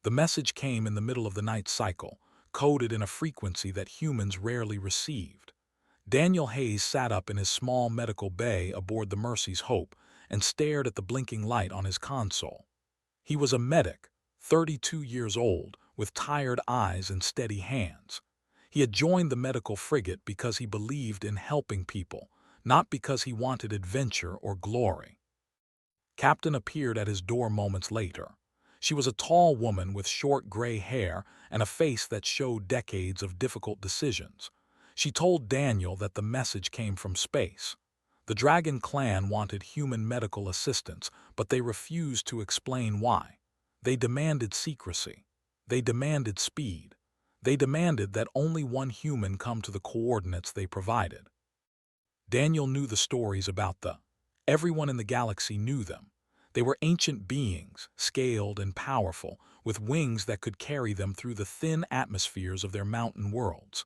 The message came in the middle of the night cycle, coded in a frequency that humans rarely received. Daniel Hayes sat up in his small medical bay aboard the Mercy's Hope and stared at the blinking light on his console. He was a medic, 32 years old, with tired eyes and steady hands. He had joined the medical frigate because he believed in helping people, not because he wanted adventure or glory. Captain appeared at his door moments later. She was a tall woman with short gray hair and a face that showed decades of difficult decisions. She told Daniel that the message came from space. The Dragon clan wanted human medical assistance, but they refused to explain why. They demanded secrecy. They demanded speed. They demanded that only one human come to the coordinates they provided. Daniel knew the stories about the. Everyone in the galaxy knew them. They were ancient beings, scaled and powerful, with wings that could carry them through the thin atmospheres of their mountain worlds.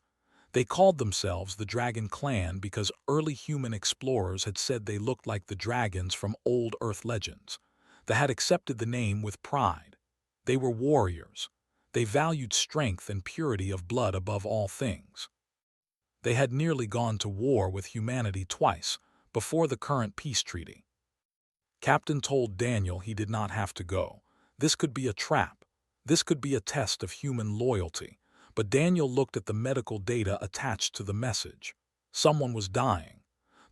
They called themselves the Dragon Clan because early human explorers had said they looked like the dragons from old Earth legends. They had accepted the name with pride. They were warriors. They valued strength and purity of blood above all things. They had nearly gone to war with humanity twice, before the current peace treaty. Captain told Daniel he did not have to go. This could be a trap. This could be a test of human loyalty. But Daniel looked at the medical data attached to the message. Someone was dying.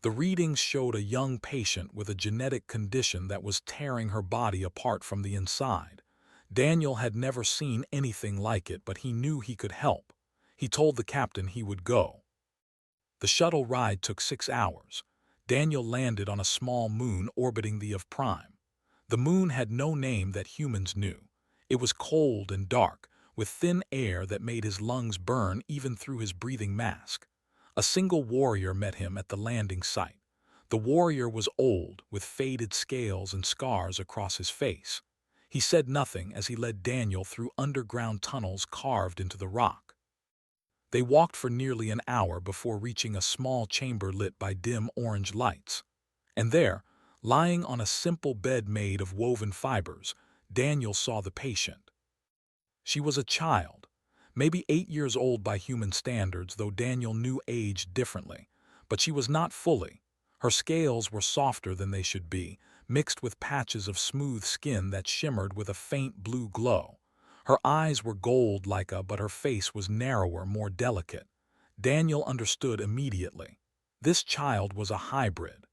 The readings showed a young patient with a genetic condition that was tearing her body apart from the inside. Daniel had never seen anything like it, but he knew he could help. He told the captain he would go. The shuttle ride took 6 hours. Daniel landed on a small moon orbiting the of Prime. The moon had no name that humans knew. It was cold and dark, with thin air that made his lungs burn even through his breathing mask. A single warrior met him at the landing site. The warrior was old, with faded scales and scars across his face. He said nothing as he led Daniel through underground tunnels carved into the rock. They walked for nearly an hour before reaching a small chamber lit by dim orange lights. And there, lying on a simple bed made of woven fibers, Daniel saw the patient. She was a child, maybe 8 years old by human standards, though Daniel knew age differently. But she was not fully. Her scales were softer than they should be, mixed with patches of smooth skin that shimmered with a faint blue glow. Her eyes were but her face was narrower, more delicate. Daniel understood immediately. This child was a hybrid.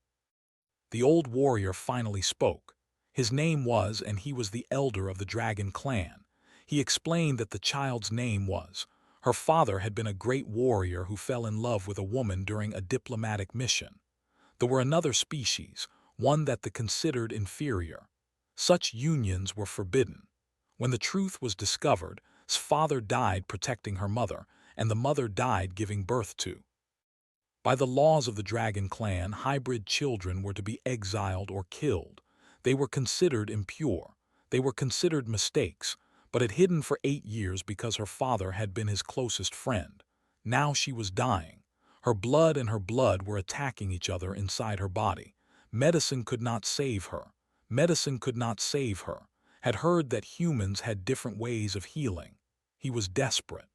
The old warrior finally spoke. His name was, and he was the elder of the Dragon clan. He explained that the child's name was. Her father had been a great warrior who fell in love with a woman during a diplomatic mission. There were another species, one that they considered inferior. Such unions were forbidden. When the truth was discovered, his father died protecting her mother, and the mother died giving birth to. By the laws of the Dragon clan, hybrid children were to be exiled or killed. They were considered impure. They were considered mistakes, but had hidden for 8 years because her father had been his closest friend. Now she was dying. Her blood and her blood were attacking each other inside her body. Medicine could not save her. Medicine could not save her. Had heard that humans had different ways of healing. He was desperate.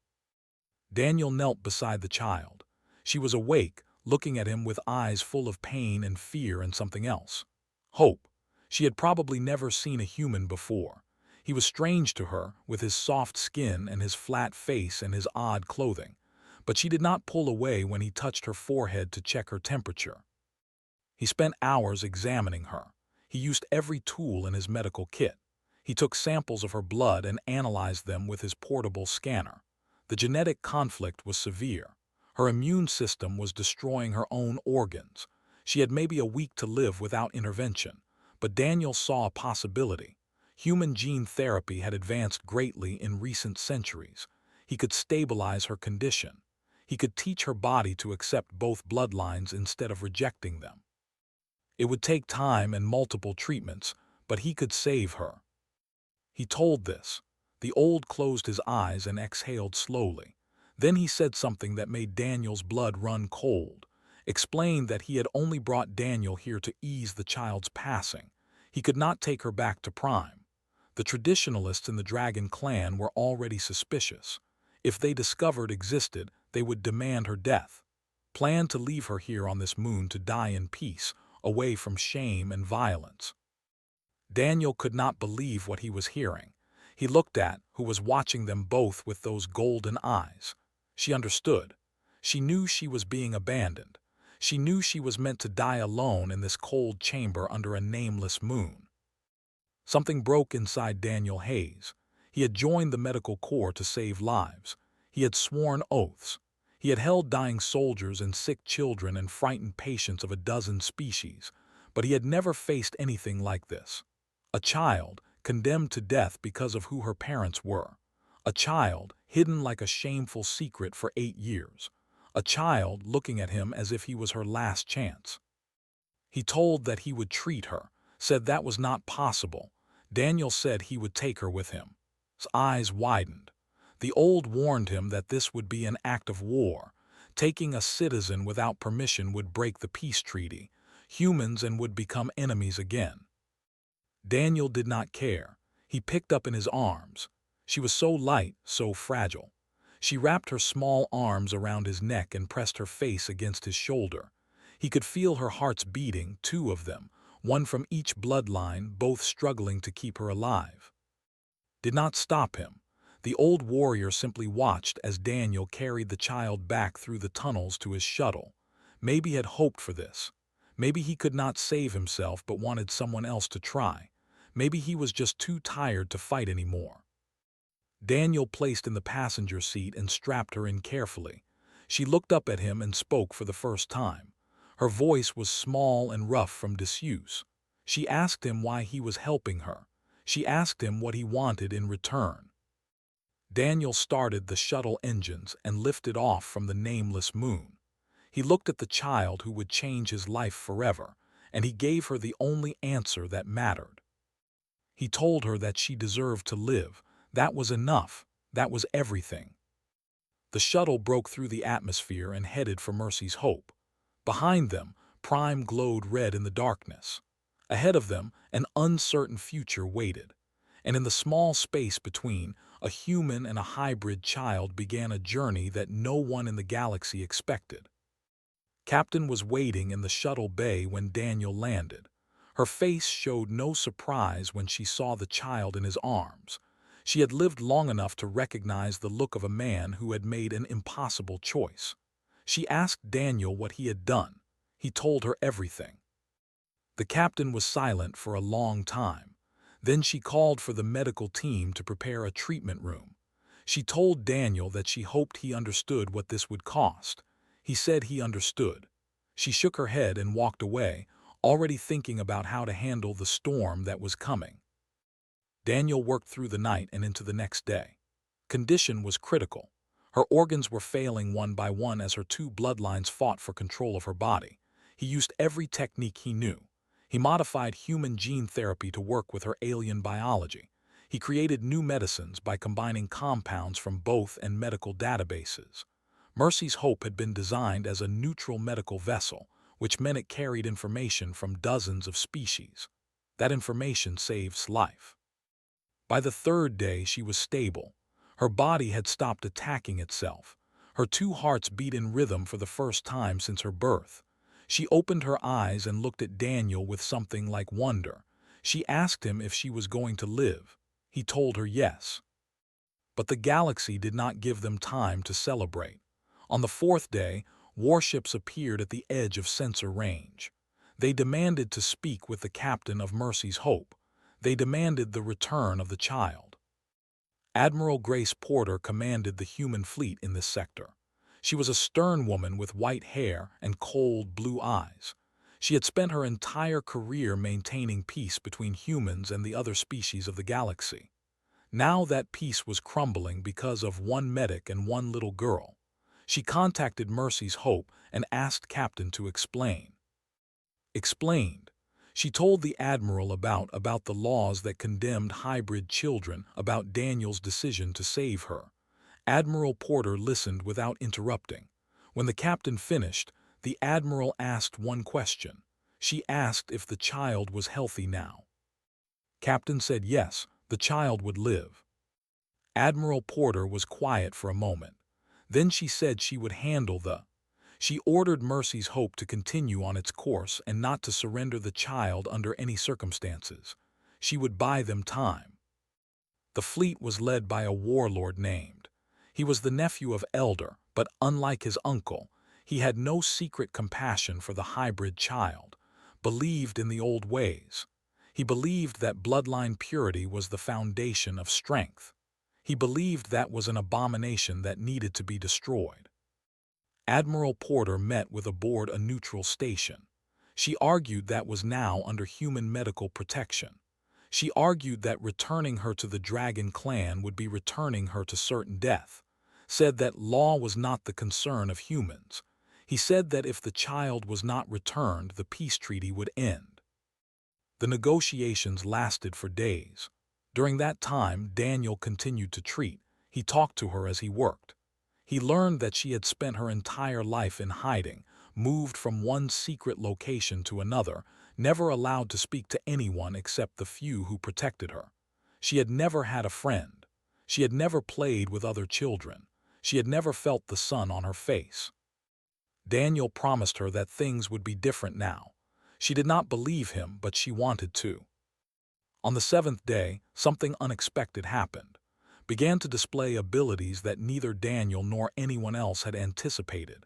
Daniel knelt beside the child. She was awake, looking at him with eyes full of pain and fear and something else. Hope. She had probably never seen a human before. He was strange to her, with his soft skin and his flat face and his odd clothing. But she did not pull away when he touched her forehead to check her temperature. He spent hours examining her. He used every tool in his medical kit. He took samples of her blood and analyzed them with his portable scanner. The genetic conflict was severe. Her immune system was destroying her own organs. She had maybe a week to live without intervention. But Daniel saw a possibility. Human gene therapy had advanced greatly in recent centuries. He could stabilize her condition. He could teach her body to accept both bloodlines instead of rejecting them. It would take time and multiple treatments, but he could save her. He told this. The old closed his eyes and exhaled slowly. Then he said something that made Daniel's blood run cold. Explained that he had only brought Daniel here to ease the child's passing. He could not take her back to Prime. The traditionalists in the Dragon clan were already suspicious. If they discovered existed, they would demand her death. Plan to leave her here on this moon to die in peace, away from shame and violence. Daniel could not believe what he was hearing. He looked at who was watching them both with those golden eyes. She understood. She knew she was being abandoned. She knew she was meant to die alone in this cold chamber under a nameless moon. Something broke inside Daniel Hayes. He had joined the medical corps to save lives. He had sworn oaths. He had held dying soldiers and sick children and frightened patients of a dozen species, but he had never faced anything like this. A child, condemned to death because of who her parents were. A child, hidden like a shameful secret for 8 years. A child looking at him as if he was her last chance. He told that he would treat her, said that was not possible. Daniel said he would take her with him. His eyes widened. The old warned him that this would be an act of war. Taking a citizen without permission would break the peace treaty. Humans and would become enemies again. Daniel did not care. He picked up in his arms. She was so light, so fragile. She wrapped her small arms around his neck and pressed her face against his shoulder. He could feel her hearts beating, 2 of them, one from each bloodline, both struggling to keep her alive. Did not stop him. The old warrior simply watched as Daniel carried the child back through the tunnels to his shuttle. Maybe had hoped for this. Maybe he could not save himself but wanted someone else to try. Maybe he was just too tired to fight anymore. Daniel placed in the passenger seat and strapped her in carefully. She looked up at him and spoke for the first time. Her voice was small and rough from disuse. She asked him why he was helping her. She asked him what he wanted in return. Daniel started the shuttle engines and lifted off from the nameless moon. He looked at the child who would change his life forever, and he gave her the only answer that mattered. He told her that she deserved to live. That was enough. That was everything. The shuttle broke through the atmosphere and headed for Mercy's Hope. Behind them, Prime glowed red in the darkness. Ahead of them, an uncertain future waited. And in the small space between, a human and a hybrid child began a journey that no one in the galaxy expected. Captain was waiting in the shuttle bay when Daniel landed. Her face showed no surprise when she saw the child in his arms. She had lived long enough to recognize the look of a man who had made an impossible choice. She asked Daniel what he had done. He told her everything. The captain was silent for a long time. Then she called for the medical team to prepare a treatment room. She told Daniel that she hoped he understood what this would cost. He said he understood. She shook her head and walked away, already thinking about how to handle the storm that was coming. Daniel worked through the night and into the next day. Condition was critical. Her organs were failing one by one as her 2 bloodlines fought for control of her body. He used every technique he knew. He modified human gene therapy to work with her alien biology. He created new medicines by combining compounds from both and medical databases. Mercy's Hope had been designed as a neutral medical vessel, which meant it carried information from dozens of species. That information saves life. By the 3rd day, she was stable. Her body had stopped attacking itself. Her 2 hearts beat in rhythm for the first time since her birth. She opened her eyes and looked at Daniel with something like wonder. She asked him if she was going to live. He told her yes. But the galaxy did not give them time to celebrate. On the 4th day, warships appeared at the edge of sensor range. They demanded to speak with the captain of Mercy's Hope. They demanded the return of the child. Admiral Grace Porter commanded the human fleet in this sector. She was a stern woman with white hair and cold blue eyes. She had spent her entire career maintaining peace between humans and the other species of the galaxy. Now that peace was crumbling because of 1 medic and 1 little girl. She contacted Mercy's Hope and asked Captain to explain. Explained. She told the Admiral about the laws that condemned hybrid children, about Daniel's decision to save her. Admiral Porter listened without interrupting. When the captain finished, the Admiral asked 1 question. She asked if the child was healthy now. Captain said yes, The child would live. Admiral Porter was quiet for a moment. Then she said she would handle the... She ordered Mercy's Hope to continue on its course and not to surrender the child under any circumstances. She would buy them time. The fleet was led by a warlord named. He was the nephew of Elder, but unlike his uncle, he had no secret compassion for the hybrid child, believed in the old ways. He believed that bloodline purity was the foundation of strength. He believed that was an abomination that needed to be destroyed. Admiral Porter met with aboard a neutral station. She argued that was now under human medical protection. She argued that returning her to the Dragon Clan would be returning her to certain death. Said that law was not the concern of humans. He said that if the child was not returned, the peace treaty would end. The negotiations lasted for days. During that time, Daniel continued to treat. He talked to her as he worked. He learned that she had spent her entire life in hiding, moved from one secret location to another, never allowed to speak to anyone except the few who protected her. She had never had a friend. She had never played with other children. She had never felt the sun on her face. Daniel promised her that things would be different now. She did not believe him, but she wanted to. On the seventh day, something unexpected happened. Began to display abilities that neither Daniel nor anyone else had anticipated.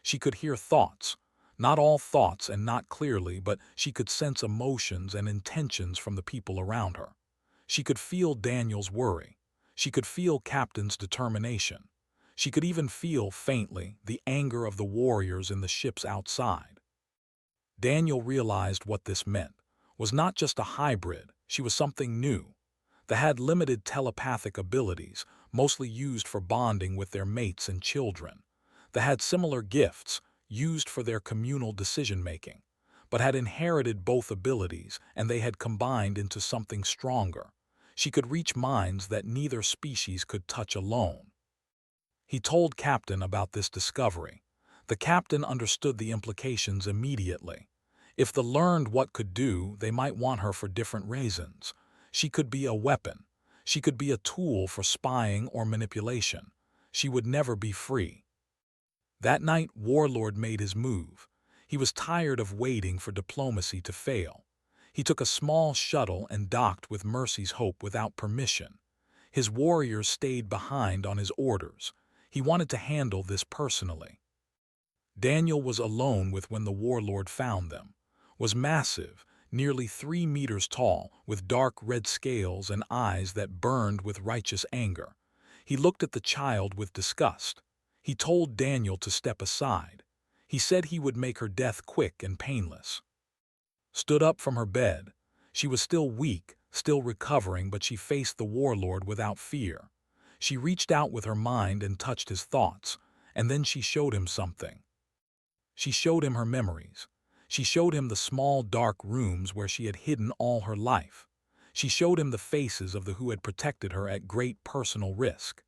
She could hear thoughts, not all thoughts and not clearly, but she could sense emotions and intentions from the people around her. She could feel Daniel's worry. She could feel Captain's determination. She could even feel, faintly, the anger of the warriors in the ships outside. Daniel realized what this meant. Was not just a hybrid, she was something new. They had limited telepathic abilities, mostly used for bonding with their mates and children. They had similar gifts, used for their communal decision-making, but had inherited both abilities and they had combined into something stronger. She could reach minds that neither species could touch alone. He told Captain about this discovery. The captain understood the implications immediately. If the learned what could do, they might want her for different reasons. She could be a weapon. She could be a tool for spying or manipulation. She would never be free. That night, Warlord made his move. He was tired of waiting for diplomacy to fail. He took a small shuttle and docked with Mercy's Hope without permission. His warriors stayed behind on his orders. He wanted to handle this personally. Daniel was alone with when the Warlord found them. Was massive, nearly 3 meters tall, with dark red scales and eyes that burned with righteous anger. He looked at the child with disgust. He told Daniel to step aside. He said he would make her death quick and painless. Stood up from her bed. She was still weak, still recovering, but she faced the Warlord without fear. She reached out with her mind and touched his thoughts, and then she showed him something. She showed him her memories. She showed him the small, dark rooms where she had hidden all her life. She showed him the faces of the who had protected her at great personal risk.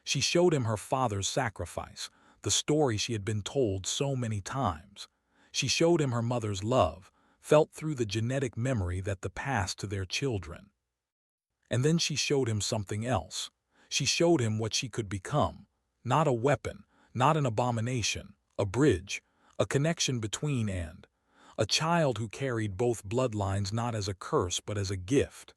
She showed him her father's sacrifice, the story she had been told so many times. She showed him her mother's love, felt through the genetic memory that the passed to their children. And then she showed him something else. She showed him what she could become. Not a weapon, not an abomination, a bridge, a connection between and a child who carried both bloodlines not as a curse but as a gift.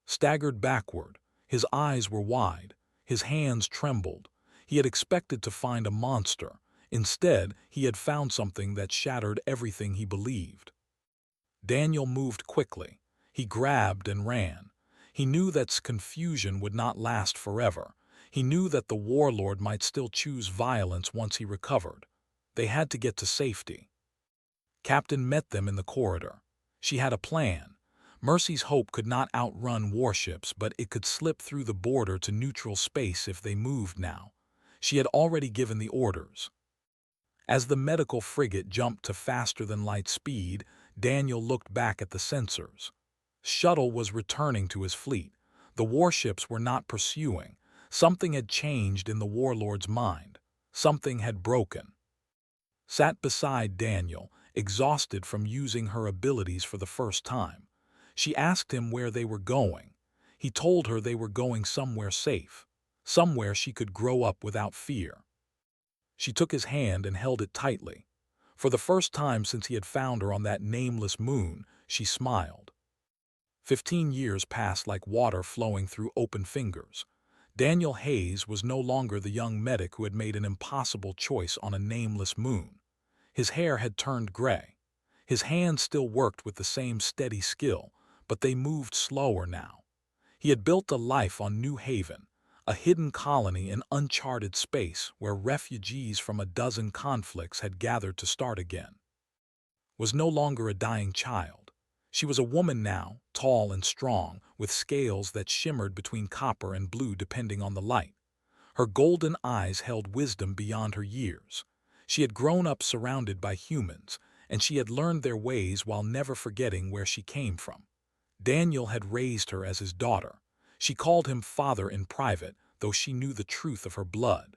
Staggered backward, his eyes were wide, his hands trembled. He had expected to find a monster. Instead, he had found something that shattered everything he believed. Daniel moved quickly. He grabbed and ran. He knew that confusion would not last forever. He knew that the Warlord might still choose violence once he recovered. They had to get to safety. Captain met them in the corridor. She had a plan. Mercy's Hope could not outrun warships, but it could slip through the border to neutral space if they moved now. She had already given the orders. As the medical frigate jumped to faster-than-light speed, Daniel looked back at the sensors. Shuttle was returning to his fleet. The warships were not pursuing. Something had changed in the Warlord's mind. Something had broken. Sat beside Daniel, exhausted from using her abilities for the first time. She asked him where they were going. He told her they were going somewhere safe, somewhere she could grow up without fear. She took his hand and held it tightly. For the first time since he had found her on that nameless moon, she smiled. 15 years passed like water flowing through open fingers. Daniel Hayes was no longer the young medic who had made an impossible choice on a nameless moon. His hair had turned gray. His hands still worked with the same steady skill, but they moved slower now. He had built a life on New Haven, a hidden colony in uncharted space where refugees from a dozen conflicts had gathered to start again. Was no longer a dying child. She was a woman now, tall and strong, with scales that shimmered between copper and blue depending on the light. Her golden eyes held wisdom beyond her years. She had grown up surrounded by humans, and she had learned their ways while never forgetting where she came from. Daniel had raised her as his daughter. She called him father in private, though she knew the truth of her blood.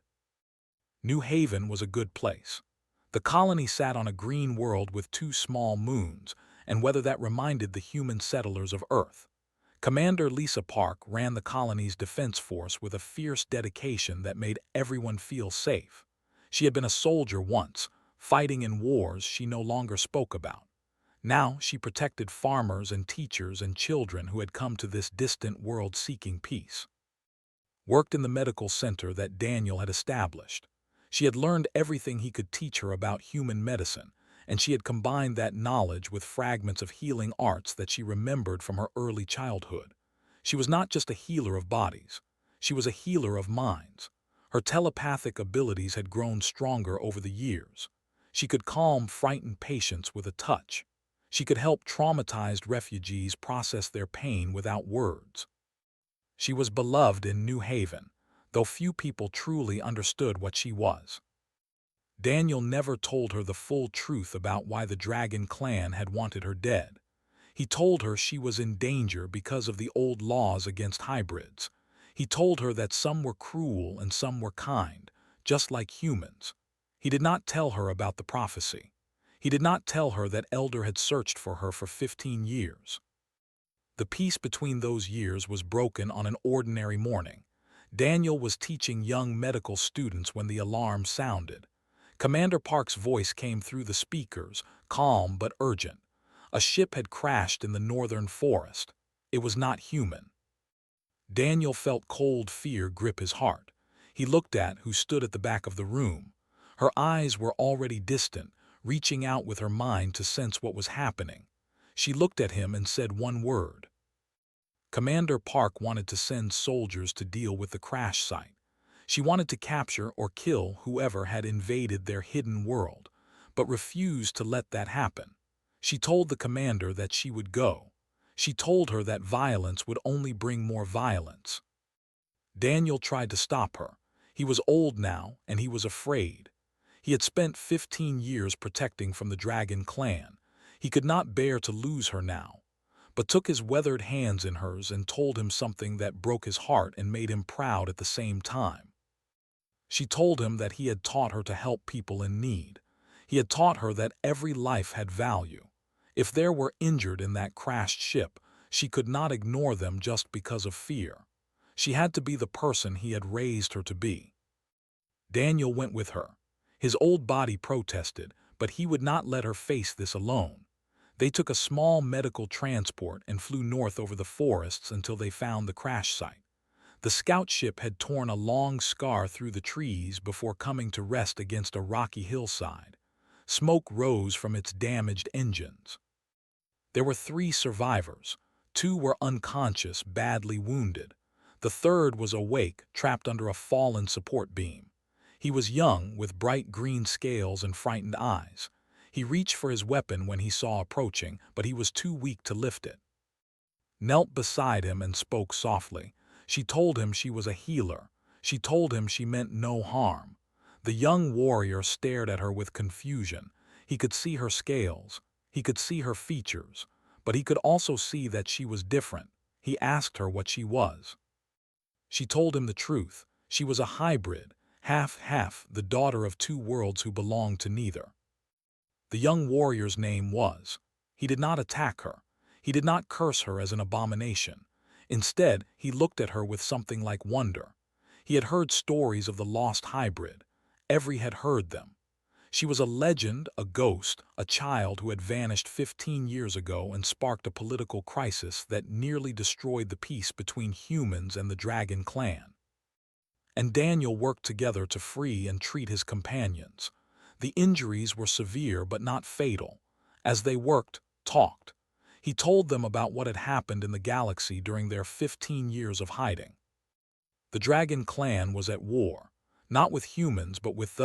New Haven was a good place. The colony sat on a green world with 2 small moons, and whether that reminded the human settlers of Earth. Commander Lisa Park ran the colony's defense force with a fierce dedication that made everyone feel safe. She had been a soldier once, fighting in wars she no longer spoke about. Now she protected farmers and teachers and children who had come to this distant world seeking peace. Worked in the medical center that Daniel had established. She had learned everything he could teach her about human medicine, and she had combined that knowledge with fragments of healing arts that she remembered from her early childhood. She was not just a healer of bodies. She was a healer of minds. Her telepathic abilities had grown stronger over the years. She could calm frightened patients with a touch. She could help traumatized refugees process their pain without words. She was beloved in New Haven, though few people truly understood what she was. Daniel never told her the full truth about why the Dragon clan had wanted her dead. He told her she was in danger because of the old laws against hybrids. He told her that some were cruel and some were kind, just like humans. He did not tell her about the prophecy. He did not tell her that Elder had searched for her for 15 years. The peace between those years was broken on an ordinary morning. Daniel was teaching young medical students when the alarm sounded. Commander Park's voice came through the speakers, calm but urgent. A ship had crashed in the northern forest. It was not human. Daniel felt cold fear grip his heart. He looked at who stood at the back of the room. Her eyes were already distant, reaching out with her mind to sense what was happening. She looked at him and said one word. Commander Park wanted to send soldiers to deal with the crash site. She wanted to capture or kill whoever had invaded their hidden world, but refused to let that happen. She told the commander that she would go. She told her that violence would only bring more violence. Daniel tried to stop her. He was old now, and he was afraid. He had spent 15 years protecting from the Dragon clan. He could not bear to lose her now, but took his weathered hands in hers and told him something that broke his heart and made him proud at the same time. She told him that he had taught her to help people in need. He had taught her that every life had value. If there were injured in that crashed ship, she could not ignore them just because of fear. She had to be the person he had raised her to be. Daniel went with her. His old body protested, but he would not let her face this alone. They took a small medical transport and flew north over the forests until they found the crash site. The scout ship had torn a long scar through the trees before coming to rest against a rocky hillside. Smoke rose from its damaged engines. There were 3 survivors. 2 were unconscious, badly wounded. The third was awake, trapped under a fallen support beam. He was young, with bright green scales and frightened eyes. He reached for his weapon when he saw approaching, but he was too weak to lift it. Knelt beside him and spoke softly. She told him she was a healer. She told him she meant no harm. The young warrior stared at her with confusion. He could see her scales. He could see her features. But he could also see that she was different. He asked her what she was. She told him the truth. She was a hybrid, half-half, the daughter of 2 worlds who belonged to neither. The young warrior's name was. He did not attack her. He did not curse her as an abomination. Instead, he looked at her with something like wonder. He had heard stories of the lost hybrid. Every had heard them. She was a legend, a ghost, a child who had vanished 15 years ago and sparked a political crisis that nearly destroyed the peace between humans and the Dragon clan. And Daniel worked together to free and treat his companions. The injuries were severe but not fatal. As they talked, he told them about what had happened in the galaxy during their 15 years of hiding. The Dragon clan was at war, not with humans but with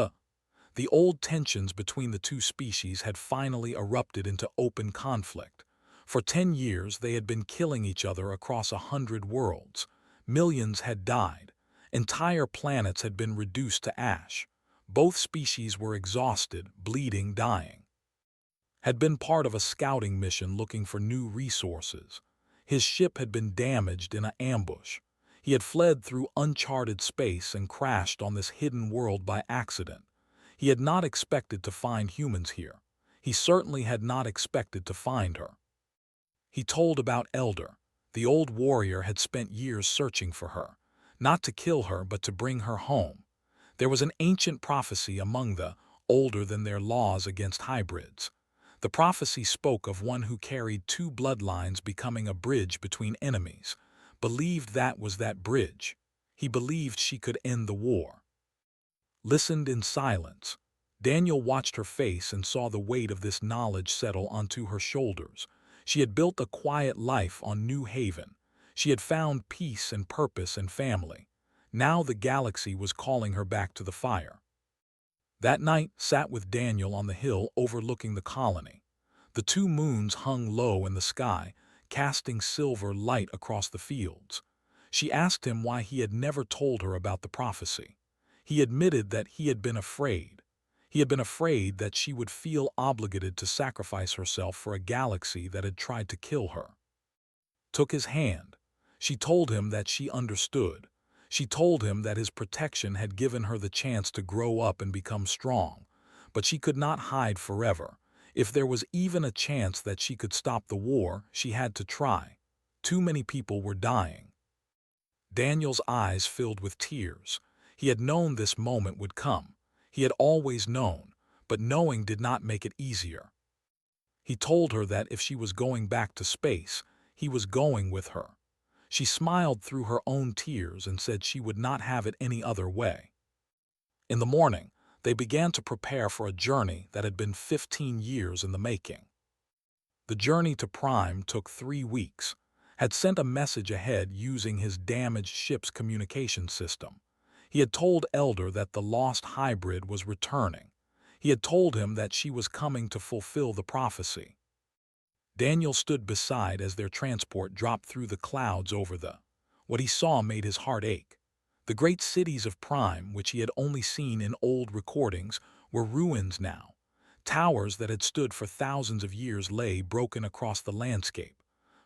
the old tensions between the two species had finally erupted into open conflict. For 10 years they had been killing each other across 100 worlds. Millions had died. Entire planets had been reduced to ash. Both species were exhausted, bleeding, dying. Had been part of a scouting mission looking for new resources. His ship had been damaged in an ambush. He had fled through uncharted space and crashed on this hidden world by accident. He had not expected to find humans here. He certainly had not expected to find her. He told about Elder. The old warrior had spent years searching for her, not to kill her but to bring her home. There was an ancient prophecy among the older than their laws against hybrids. The prophecy spoke of one who carried two bloodlines becoming a bridge between enemies. Believed that was that bridge. He believed she could end the war. Listened in silence. Daniel watched her face and saw the weight of this knowledge settle onto her shoulders. She had built a quiet life on New Haven. She had found peace and purpose and family. Now the galaxy was calling her back to the fire. That night sat with Daniel on the hill overlooking the colony. The two moons hung low in the sky, casting silver light across the fields. She asked him why he had never told her about the prophecy. He admitted that he had been afraid. He had been afraid that she would feel obligated to sacrifice herself for a galaxy that had tried to kill her. Took his hand. She told him that she understood. She told him that his protection had given her the chance to grow up and become strong. But she could not hide forever. If there was even a chance that she could stop the war, she had to try. Too many people were dying. Daniel's eyes filled with tears. He had known this moment would come. He had always known, but knowing did not make it easier. He told her that if she was going back to space, he was going with her. She smiled through her own tears and said she would not have it any other way. In the morning, they began to prepare for a journey that had been 15 years in the making. The journey to Prime took 3 weeks. Had sent a message ahead using his damaged ship's communication system. He had told Elder that the lost hybrid was returning. He had told him that she was coming to fulfill the prophecy. Daniel stood beside as their transport dropped through the clouds over what he saw made his heart ache. The great cities of Prime, which he had only seen in old recordings, were ruins now. Towers that had stood for thousands of years lay broken across the landscape.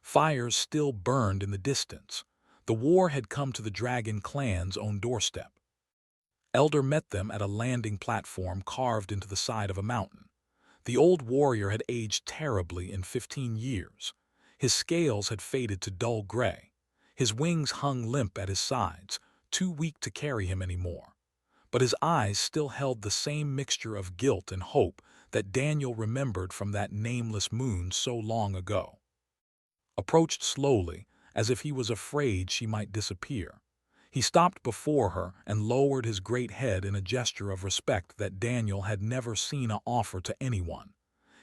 Fires still burned in the distance. The war had come to the Dragon clan's own doorstep. Elder met them at a landing platform carved into the side of a mountain. The old warrior had aged terribly in 15 years. His scales had faded to dull gray. His wings hung limp at his sides, too weak to carry him anymore. But his eyes still held the same mixture of guilt and hope that Daniel remembered from that nameless moon so long ago. Approached slowly, as if he was afraid she might disappear. He stopped before her and lowered his great head in a gesture of respect that Daniel had never seen offer to anyone.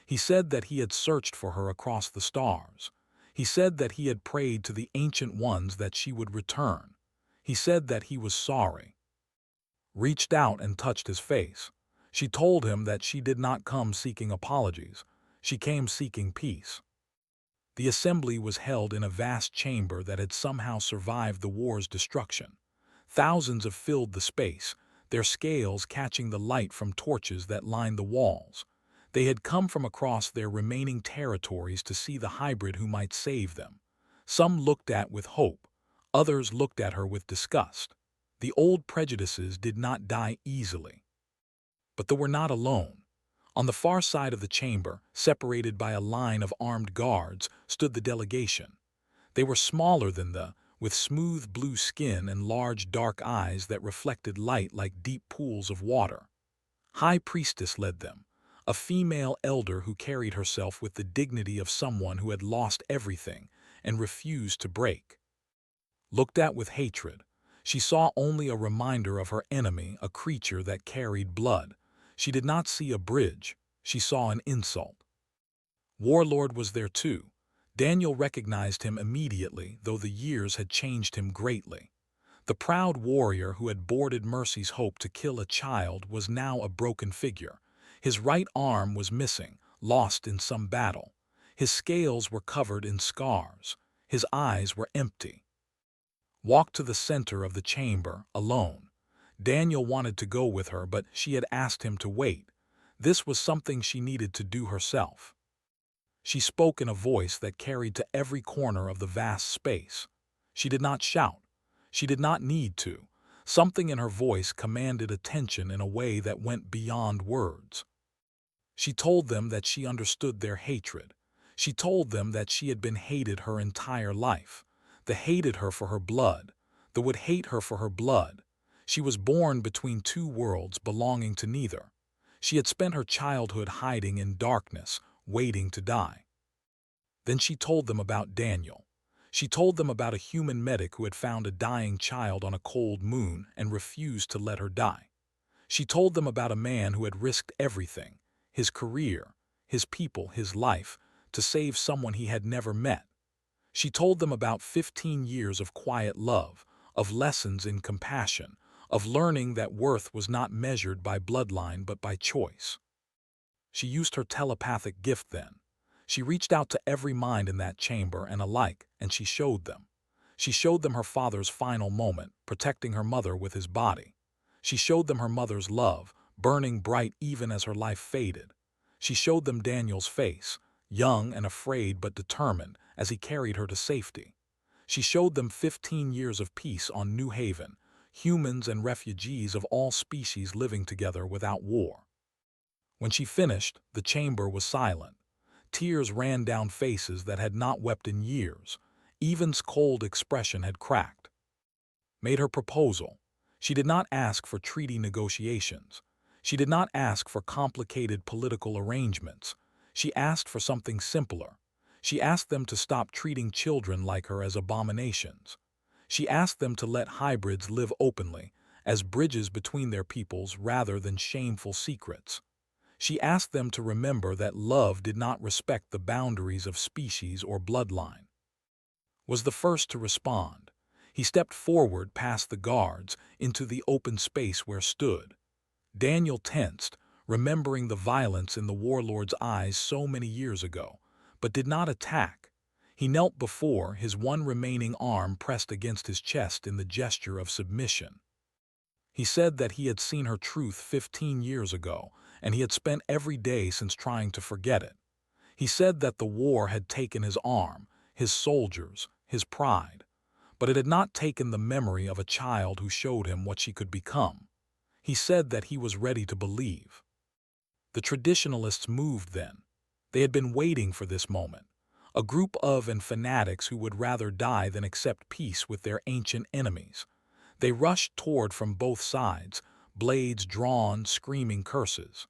He said that he had searched for her across the stars. He said that he had prayed to the ancient ones that she would return. He said that he was sorry. Reached out and touched his face. She told him that she did not come seeking apologies. She came seeking peace. The assembly was held in a vast chamber that had somehow survived the war's destruction. Thousands have filled the space, their scales catching the light from torches that lined the walls. They had come from across their remaining territories to see the hybrid who might save them. Some looked at with hope, others looked at her with disgust. The old prejudices did not die easily. But they were not alone. On the far side of the chamber, separated by a line of armed guards, stood the delegation. They were smaller than with smooth blue skin and large dark eyes that reflected light like deep pools of water. High Priestess led them, a female elder who carried herself with the dignity of someone who had lost everything and refused to break. Looked at with hatred, she saw only a reminder of her enemy, a creature that carried blood. She did not see a bridge, she saw an insult. Warlord was there too. Daniel recognized him immediately, though the years had changed him greatly. The proud warrior who had boarded Mercy's hope to kill a child was now a broken figure. His right arm was missing, lost in some battle. His scales were covered in scars. His eyes were empty. Walked to the center of the chamber, alone. Daniel wanted to go with her, but she had asked him to wait. This was something she needed to do herself. She spoke in a voice that carried to every corner of the vast space. She did not shout. She did not need to. Something in her voice commanded attention in a way that went beyond words. She told them that she understood their hatred. She told them that she had been hated her entire life. They hated her for her blood. They would hate her for her blood. She was born between two worlds belonging to neither. She had spent her childhood hiding in darkness, waiting to die. Then she told them about Daniel. She told them about a human medic who had found a dying child on a cold moon and refused to let her die. She told them about a man who had risked everything, his career, his people, his life, to save someone he had never met. She told them about 15 years of quiet love, of lessons in compassion, of learning that worth was not measured by bloodline but by choice. She used her telepathic gift then. She reached out to every mind in that chamber and alike, and she showed them. She showed them her father's final moment, protecting her mother with his body. She showed them her mother's love, burning bright even as her life faded. She showed them Daniel's face, young and afraid but determined, as he carried her to safety. She showed them 15 years of peace on New Haven, humans and refugees of all species living together without war. When she finished, the chamber was silent. Tears ran down faces that had not wept in years. Even's cold expression had cracked. Made her proposal. She did not ask for treaty negotiations. She did not ask for complicated political arrangements. She asked for something simpler. She asked them to stop treating children like her as abominations. She asked them to let hybrids live openly, as bridges between their peoples rather than shameful secrets. She asked them to remember that love did not respect the boundaries of species or bloodline. Was the first to respond. He stepped forward past the guards into the open space where stood. Daniel tensed, remembering the violence in the warlord's eyes so many years ago, but did not attack. He knelt before, his one remaining arm pressed against his chest in the gesture of submission. He said that he had seen her truth 15 years ago, and he had spent every day since trying to forget it. He said that the war had taken his arm, his soldiers, his pride, but it had not taken the memory of a child who showed him what she could become. He said that he was ready to believe. The traditionalists moved then. They had been waiting for this moment. A group of fanatics who would rather die than accept peace with their ancient enemies. They rushed toward from both sides, blades drawn, screaming curses.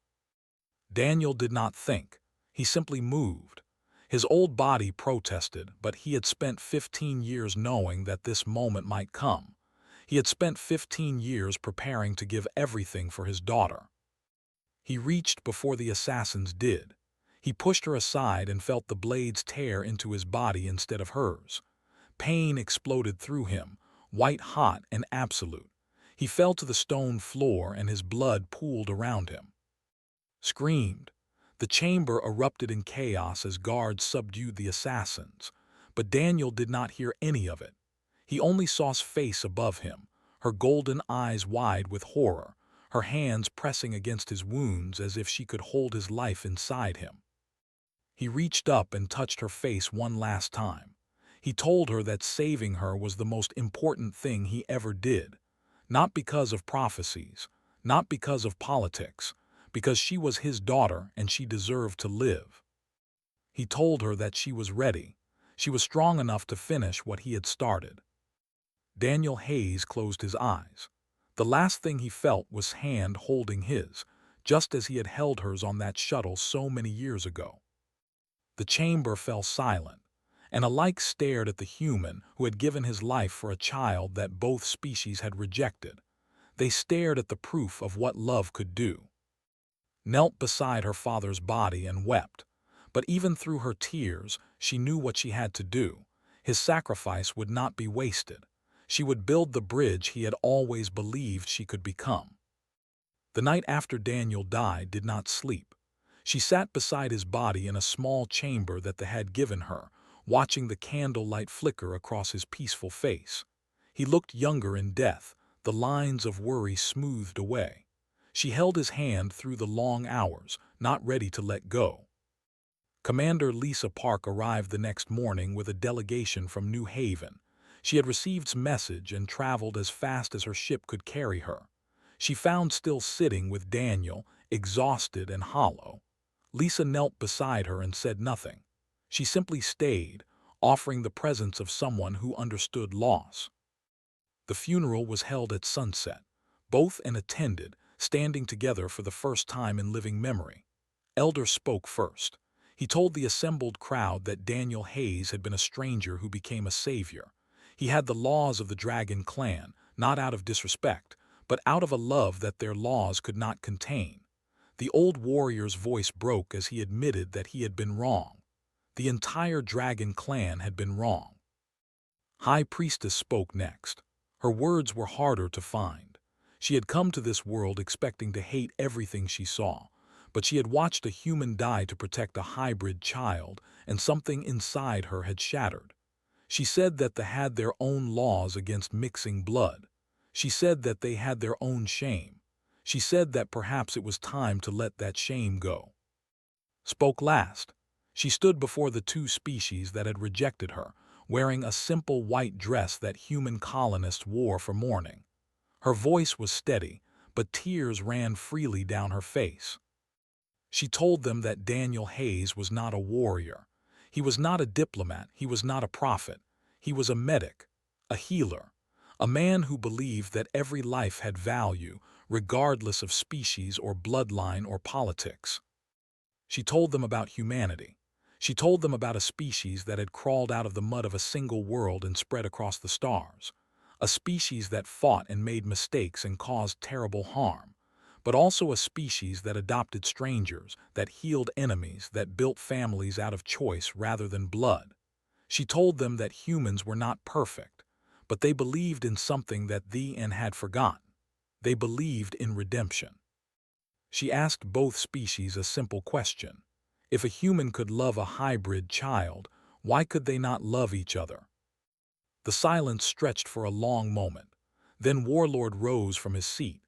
Daniel did not think. He simply moved. His old body protested, but he had spent 15 years knowing that this moment might come. He had spent 15 years preparing to give everything for his daughter. He reached before the assassins did. He pushed her aside and felt the blades tear into his body instead of hers. Pain exploded through him, white-hot and absolute. He fell to the stone floor and his blood pooled around him. Screamed. The chamber erupted in chaos as guards subdued the assassins, but Daniel did not hear any of it. He only saw his face above him, her golden eyes wide with horror, her hands pressing against his wounds as if she could hold his life inside him. He reached up and touched her face one last time. He told her that saving her was the most important thing he ever did, not because of prophecies, not because of politics, because she was his daughter and she deserved to live. He told her that she was ready. She was strong enough to finish what he had started. Daniel Hayes closed his eyes. The last thing he felt was hand holding his, just as he had held hers on that shuttle so many years ago. The chamber fell silent, and alike stared at the human who had given his life for a child that both species had rejected. They stared at the proof of what love could do. Knelt beside her father's body and wept, but even through her tears, she knew what she had to do. His sacrifice would not be wasted. She would build the bridge he had always believed she could become. The night after Daniel died did not sleep. She sat beside his body in a small chamber that they had given her, watching the candlelight flicker across his peaceful face. He looked younger in death, the lines of worry smoothed away. She held his hand through the long hours, not ready to let go. Commander Lisa Park arrived the next morning with a delegation from New Haven. She had received message and traveled as fast as her ship could carry her. She found still sitting with Daniel, exhausted and hollow. Lisa knelt beside her and said nothing. She simply stayed, offering the presence of someone who understood loss. The funeral was held at sunset. Both and attended, standing together for the first time in living memory. Elder spoke first. He told the assembled crowd that Daniel Hayes had been a stranger who became a savior. He had the laws of the Dragon Clan, not out of disrespect, but out of a love that their laws could not contain. The old warrior's voice broke as he admitted that he had been wrong. The entire Dragon Clan had been wrong. High Priestess spoke next. Her words were harder to find. She had come to this world expecting to hate everything she saw, but she had watched a human die to protect a hybrid child, and something inside her had shattered. She said that they had their own laws against mixing blood. She said that they had their own shame. She said that perhaps it was time to let that shame go. Spoke last. She stood before the two species that had rejected her, wearing a simple white dress that human colonists wore for mourning. Her voice was steady, but tears ran freely down her face. She told them that Daniel Hayes was not a warrior. He was not a diplomat. He was not a prophet. He was a medic, a healer, a man who believed that every life had value, regardless of species or bloodline or politics. She told them about humanity. She told them about a species that had crawled out of the mud of a single world and spread across the stars. A species that fought and made mistakes and caused terrible harm, but also a species that adopted strangers, that healed enemies, that built families out of choice rather than blood. She told them that humans were not perfect, but they believed in something that they had forgotten. They believed in redemption. She asked both species a simple question. If a human could love a hybrid child, why could they not love each other? The silence stretched for a long moment. Then Warlord rose from his seat.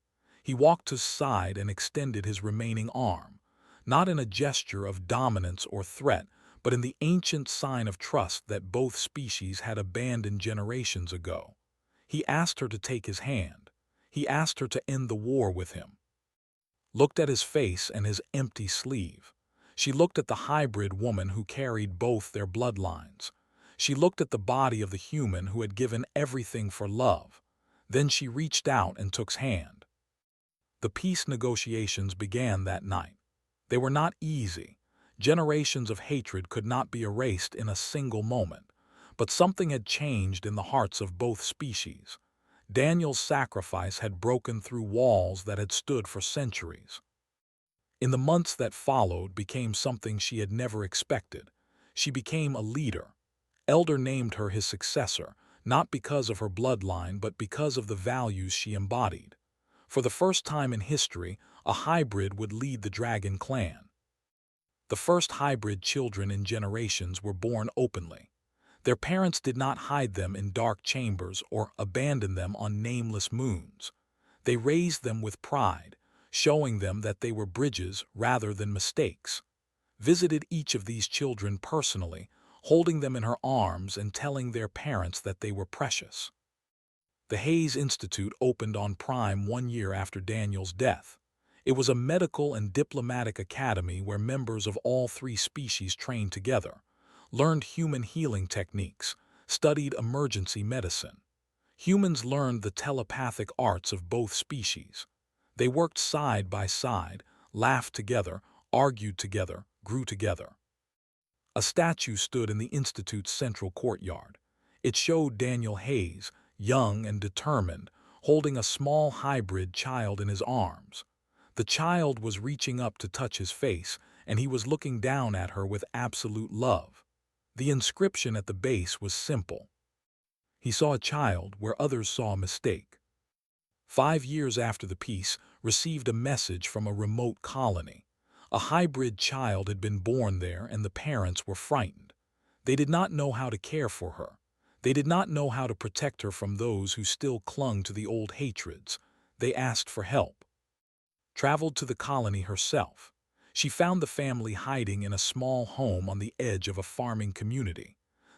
He walked to his side and extended his remaining arm, not in a gesture of dominance or threat, but in the ancient sign of trust that both species had abandoned generations ago. He asked her to take his hand. He asked her to end the war with him. Looked at his face and his empty sleeve. She looked at the hybrid woman who carried both their bloodlines. She looked at the body of the human who had given everything for love. Then she reached out and took his hand. The peace negotiations began that night. They were not easy. Generations of hatred could not be erased in a single moment. But something had changed in the hearts of both species. Daniel's sacrifice had broken through walls that had stood for centuries. In the months that followed became something she had never expected. She became a leader. Elder named her his successor, not because of her bloodline but because of the values she embodied. For the first time in history, a hybrid would lead the Dragon Clan. The first hybrid children in generations were born openly. Their parents did not hide them in dark chambers or abandon them on nameless moons. They raised them with pride, showing them that they were bridges rather than mistakes. Visited each of these children personally, holding them in her arms and telling their parents that they were precious. The Hayes Institute opened on Prime 1 year after Daniel's death. It was a medical and diplomatic academy where members of all three species trained together, learned human healing techniques, studied emergency medicine. Humans learned the telepathic arts of both species. They worked side by side, laughed together, argued together, grew together. A statue stood in the Institute's central courtyard. It showed Daniel Hayes, young and determined, holding a small hybrid child in his arms. The child was reaching up to touch his face, and he was looking down at her with absolute love. The inscription at the base was simple. He saw a child where others saw a mistake. 5 years after the piece, received a message from a remote colony. A hybrid child had been born there and the parents were frightened. They did not know how to care for her. They did not know how to protect her from those who still clung to the old hatreds. They asked for help. Traveled to the colony herself. She found the family hiding in a small home on the edge of a farming community.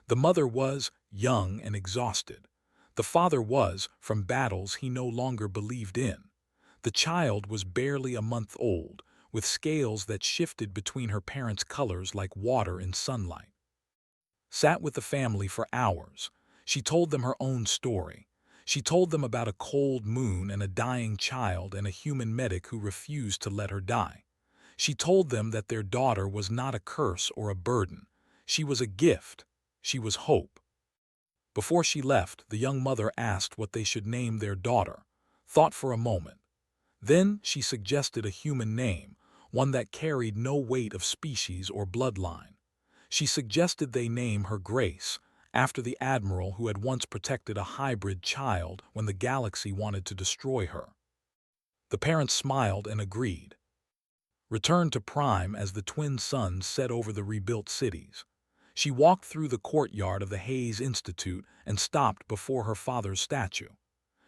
The mother was young and exhausted. The father was from battles he no longer believed in. The child was barely a month old, with scales that shifted between her parents' colors like water in sunlight. Sat with the family for hours. She told them her own story. She told them about a cold moon and a dying child and a human medic who refused to let her die. She told them that their daughter was not a curse or a burden. She was a gift. She was hope. Before she left, the young mother asked what they should name their daughter, thought for a moment. Then she suggested a human name, one that carried no weight of species or bloodline. She suggested they name her Grace, after the admiral who had once protected a hybrid child when the galaxy wanted to destroy her. The parents smiled and agreed. Returned to Prime as the twin suns set over the rebuilt cities. She walked through the courtyard of the Hayes Institute and stopped before her father's statue.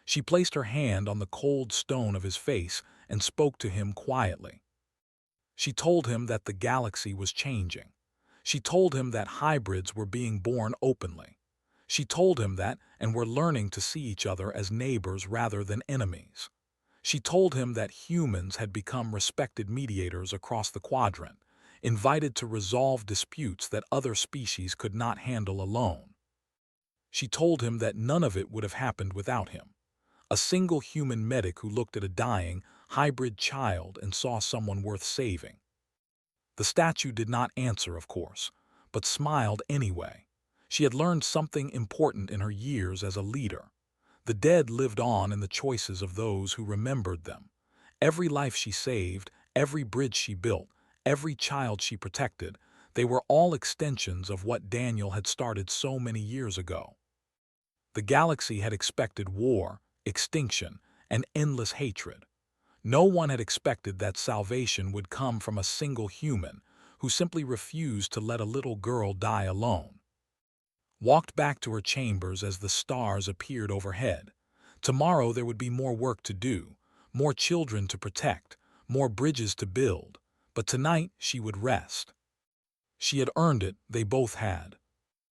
She placed her hand on the cold stone of his face and spoke to him quietly. She told him that the galaxy was changing. She told him that hybrids were being born openly. She told him that and were learning to see each other as neighbors rather than enemies. She told him that humans had become respected mediators across the quadrant, invited to resolve disputes that other species could not handle alone. She told him that none of it would have happened without him. A single human medic who looked at a dying, hybrid child and saw someone worth saving. The statue did not answer, of course, but smiled anyway. She had learned something important in her years as a leader. The dead lived on in the choices of those who remembered them. Every life she saved, every bridge she built, every child she protected, they were all extensions of what Daniel had started so many years ago. The galaxy had expected war, extinction, and endless hatred. No one had expected that salvation would come from a single human who simply refused to let a little girl die alone. Walked back to her chambers as the stars appeared overhead. Tomorrow there would be more work to do, more children to protect, more bridges to build, but tonight she would rest. She had earned it, they both had.